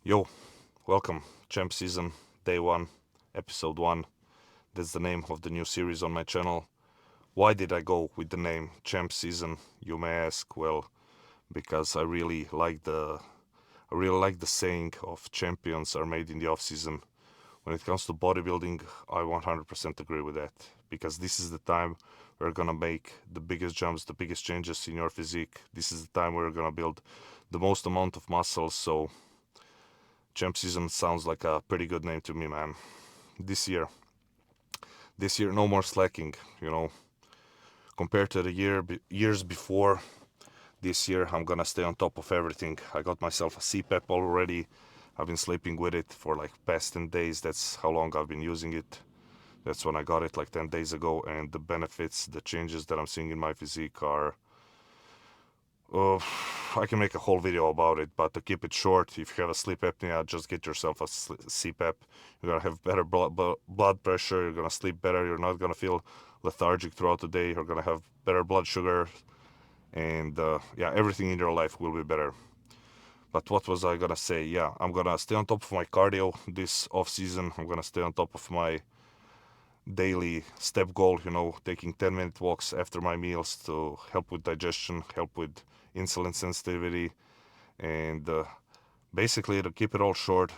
Yo, welcome. Champ Season, Day 1, Episode 1. That's the name of the new series on my channel. Why did I go with the name Champ Season, you may ask? Well, because I really like the saying of champions are made in the off season. When it comes to bodybuilding, I 100% agree with that because this is the time we're gonna make the biggest jumps, the biggest changes in your physique. This is the time we're gonna build the most amount of muscles. So Champ Season sounds like a pretty good name to me, man. This year, no more slacking. Compared to the years before. This year, I'm gonna stay on top of everything. I got myself a CPAP already. I've been sleeping with it for like past 10 days. That's how long I've been using it. That's when I got it like 10 days ago. And the benefits, the changes that I'm seeing in my physique are Uh, I can make a whole video about it, but to keep it short, if you have a sleep apnea, just get yourself a CPAP. You're gonna have better blood pressure. You're gonna sleep better. You're not gonna feel lethargic throughout the day. You're gonna have better blood sugar, and yeah, everything in your life will be better. But what was I gonna say? Yeah, I'm gonna stay on top of my cardio this off season. I'm gonna stay on top of my daily step goal, taking 10-minute walks after my meals to help with digestion, help with insulin sensitivity, and basically to keep it all short,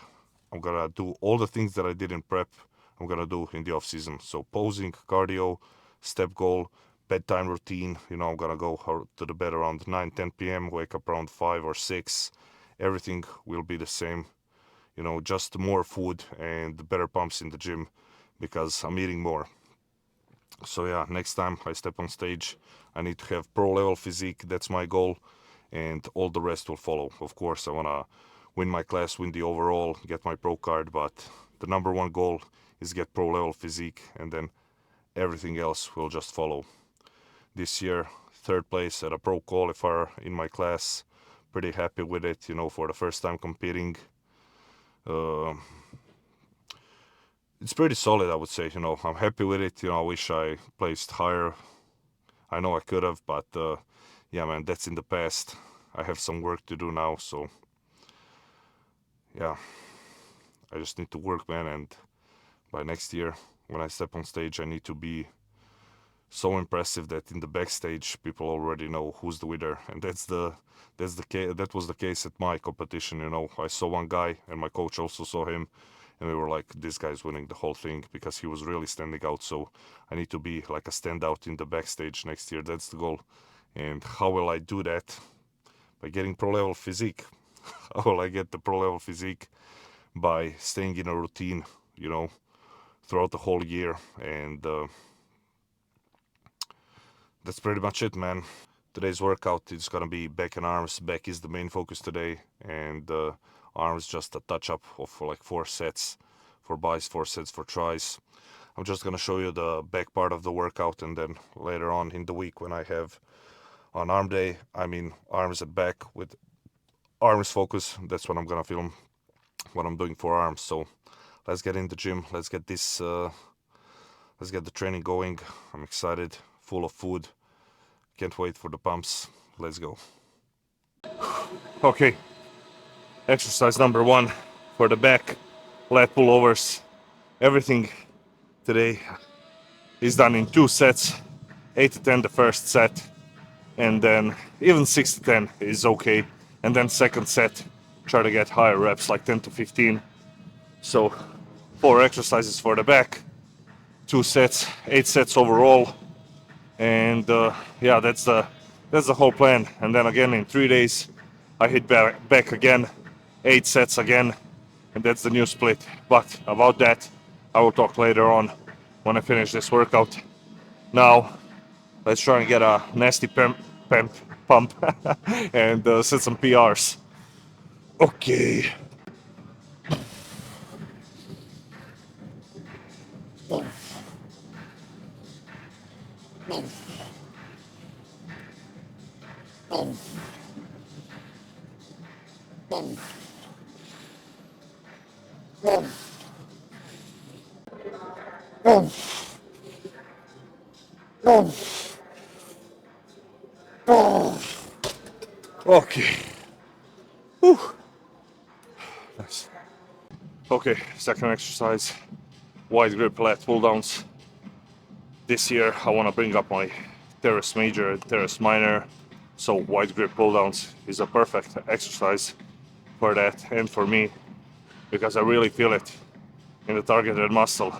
I'm gonna do all the things that I did in prep. I'm gonna do in the off season. So posing, cardio, step goal, bedtime routine. I'm gonna go to the bed around 9, 10 p.m. Wake up around 5 or 6. Everything will be the same. Just more food and better pumps in the gym because I'm eating more. So yeah, next time I step on stage, I need to have pro level physique. That's my goal, and all the rest will follow. Of course, I wanna win my class, win the overall, get my pro card, but the number one goal is get pro level physique, and then everything else will just follow. This year, third place at a pro qualifier in my class. Pretty happy with it, for the first time competing. Uh, it's pretty solid, I would say. I'm happy with it. I wish I placed higher. I know I could have, but yeah, man, that's in the past. I have some work to do now, so yeah, I just need to work, man. And by next year, when I step on stage, I need to be so impressive that in the backstage people already know who's the winner, and that was the case at my competition. I saw one guy, and my coach also saw him, and we were like, this guy's winning the whole thing because he was really standing out. So I need to be like a standout in the backstage next year. That's the goal. And how will I do that? By getting pro level physique. How will I get the pro level physique? By staying in a routine, you know, throughout the whole year. And that's pretty much it, man. Today's workout is gonna be back and arms. Back is the main focus today, and arms just a touch up of like 4 sets for buys, 4 sets for tries. I'm just gonna show you the back part of the workout, and then later on in the week when I have on arm day, I mean arms and back with arms focus, that's when I'm gonna film what I'm doing for arms. So let's get in the gym. Let's get the training going. I'm excited, full of food. Can't wait for the pumps. Let's go. Okay, exercise number 1 for the back, lat pullovers. Everything today is done in 2 sets, 8 to 10 the first set, and then even 6 to 10 is okay. And then second set, try to get higher reps like 10 to 15. So 4 exercises for the back, 2 sets, 8 sets overall, and yeah, that's the whole plan. And then again in 3 days, I hit back again, 8 sets again, and that's the new split. But about that, I will talk later on when I finish this workout. Now, let's try and get a nasty pump and set some PRs. Okay. Okay. Whew. Nice. Okay, second exercise, wide grip lat pull downs. This year I want to bring up my teres major and teres minor, so wide grip pull downs is a perfect exercise for that and for me, because I really feel it in the targeted muscle.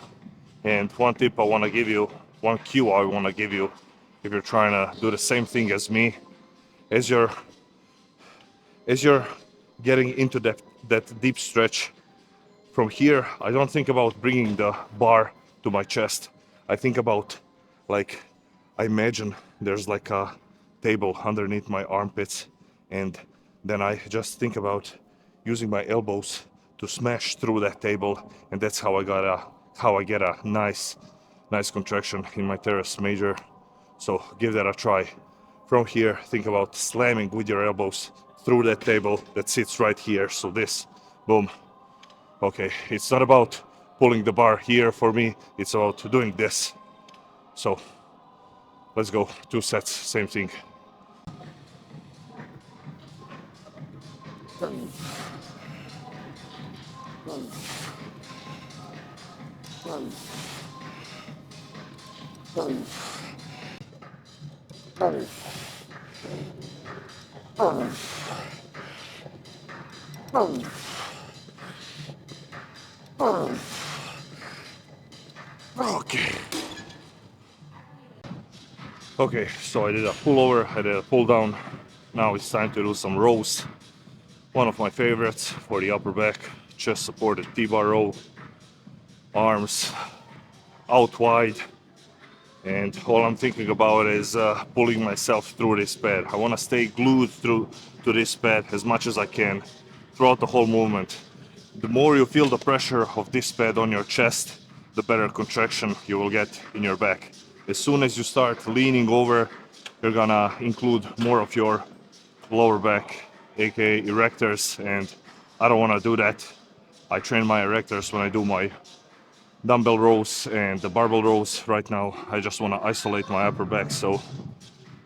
And one tip I want to give you, one cue I want to give you, if you're trying to do the same thing as me, as you're getting into that deep stretch, from here I don't think about bringing the bar to my chest. I think about, like, I imagine there's like a table underneath my armpits, and then I just think about using my elbows to smash through that table, and that's how I get a nice contraction in my teres major. So give that a try. From here, think about slamming with your elbows through that table that sits right here. So this, boom. Okay, it's not about pulling the bar here for me, it's about doing this. So let's go, 2 sets, same thing. Okay. Okay, so I did a pullover, I did a pull down. Now it's time to do some rows. One of my favorites for the upper back, chest supported T-bar row. Arms out wide, and all I'm thinking about is pulling myself through this pad. I want to stay glued through to this pad as much as I can throughout the whole movement. The more you feel the pressure of this pad on your chest, the better contraction you will get in your back. As soon as you start leaning over, you're gonna include more of your lower back, aka erectors, and I don't want to do that. I train my erectors when I do my dumbbell rows and the barbell rows. Right now I just want to isolate my upper back, so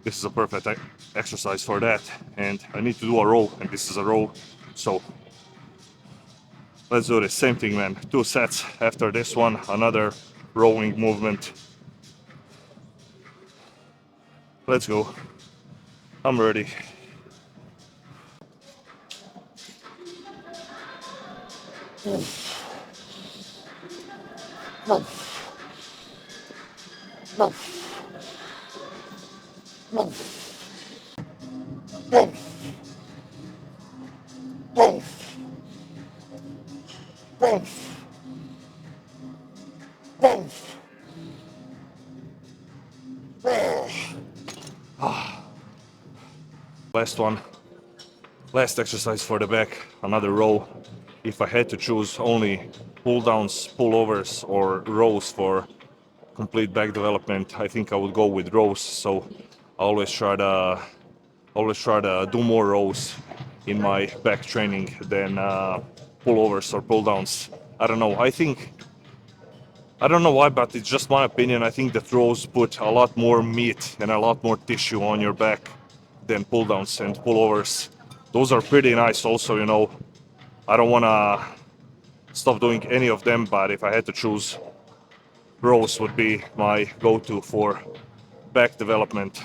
this is a perfect exercise for that. And I need to do a row, and this is a row, so let's do the same thing, man. 2 sets. After this one, another rowing movement. Let's go. I'm ready. Last one. Last exercise for the back, another row. If I had to choose only pull downs, pullovers, or rows for complete back development, I think I would go with rows. So I always try to do more rows in my back training than pullovers or pull downs. I don't know. I don't know why, but it's just my opinion. I think that rows put a lot more meat and a lot more tissue on your back than pull downs and pullovers. Those are pretty nice also, you know. I don't want to stop doing any of them, but if I had to choose, rows would be my go-to for back development.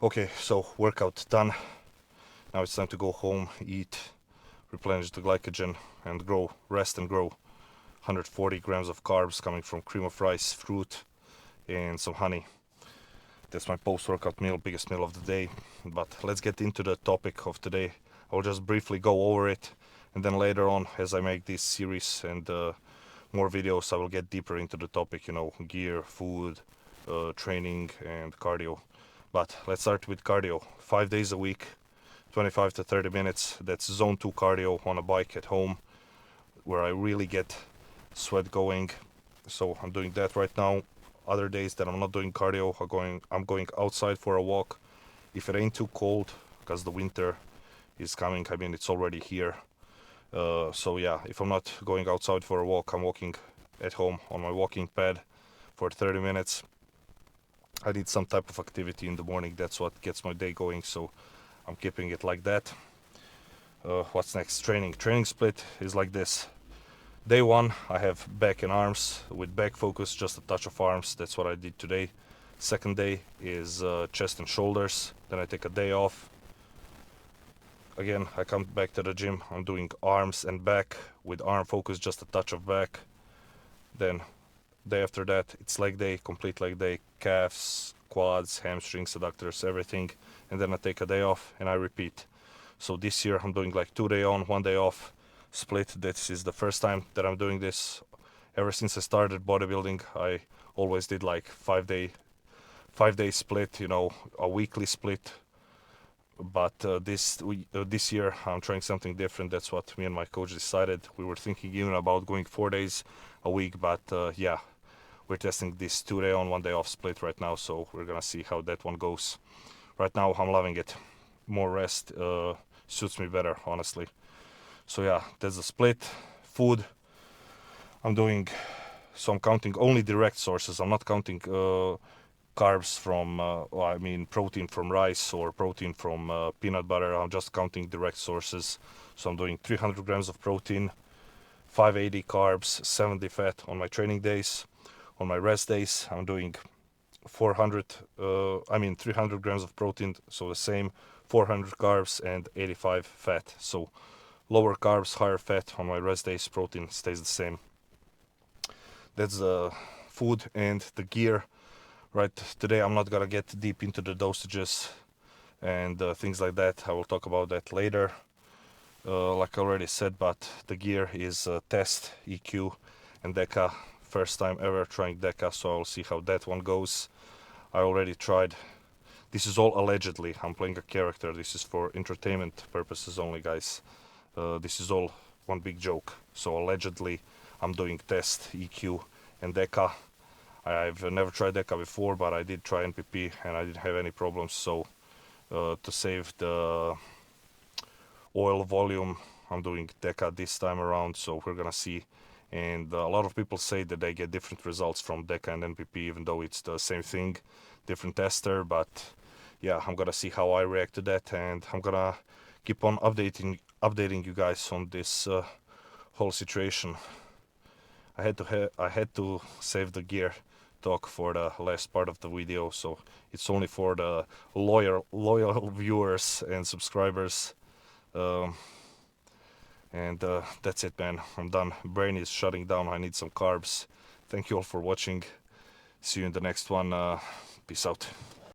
Okay, so workout done. Now it's time to go home, eat, replenish the glycogen, and grow, rest and grow. 140 grams of carbs coming from cream of rice, fruit, and some honey. That's my post-workout meal, biggest meal of the day. But let's get into the topic of today. I'll just briefly go over it, and then later on, as I make this series and more videos, I will get deeper into the topic, you know, gear, food, training, and cardio. But let's start with cardio. 5 days a week, 25 to 30 minutes. That's zone 2 cardio on a bike at home, where I really get sweat going. So I'm doing that right now. Other days that I'm not doing cardio, I'm going outside for a walk, if it ain't too cold, because the winter is coming. I mean, it's already here. So yeah, if I'm not going outside for a walk, I'm walking at home on my walking pad for 30 minutes. I need some type of activity in the morning. That's what gets my day going, so I'm keeping it like that. What's next? Training split is like this. Day one, I have back and arms with back focus, just a touch of arms. That's what I did today. Second day is chest and shoulders. Then I take a day off. Again, I come back to the gym. I'm doing arms and back with arm focus, just a touch of back. Then day after that, it's leg day, complete leg day, calves, quads, hamstrings, adductors, everything. And then I take a day off and I repeat. So this year I'm doing like 2 days on, 1 day off split. This is the first time that I'm doing this. Ever since I started bodybuilding, I always did like 5 day split, you know, a weekly split. But this year I'm trying something different. That's what me and my coach decided. We were thinking even about going 4 days a week, but yeah, we're testing this 2 day on, 1 day off split right now. So we're gonna see how that one goes. Right now I'm loving it. More rest suits me better, honestly. So yeah, that's the split. Food, I'm doing, so I'm counting only direct sources. I'm not counting carbs from, I mean protein from rice or protein from peanut butter. I'm just counting direct sources. So I'm doing 300 grams of protein, 580 carbs, 70 fat on my training days. On my rest days, I'm doing 300 grams of protein, so the same, 400 carbs and 85 fat. So lower carbs, higher fat. On my rest days, protein stays the same. That's the food and the gear. Right, today I'm not gonna get deep into the dosages and things like that. I will talk about that later. Like I already said, but the gear is test, EQ, and DECA. First time ever trying DECA, so I'll see how that one goes. I already tried. This is all allegedly. I'm playing a character. This is for entertainment purposes only, guys. This is all one big joke. So allegedly, I'm doing test, EQ, and DECA. I've never tried DECA before, but I did try NPP and I didn't have any problems. So to save the oil volume, I'm doing DECA this time around. So we're gonna see. And a lot of people say that they get different results from DECA and NPP, even though it's the same thing, different tester. But yeah, I'm gonna see how I react to that, and I'm gonna keep on updating you guys on this whole situation. I had to save the gear talk for the last part of the video, so it's only for the loyal viewers and subscribers. And that's it, man. I'm done. Brain is shutting down. I need some carbs. Thank you all for watching. See you in the next one. Peace out.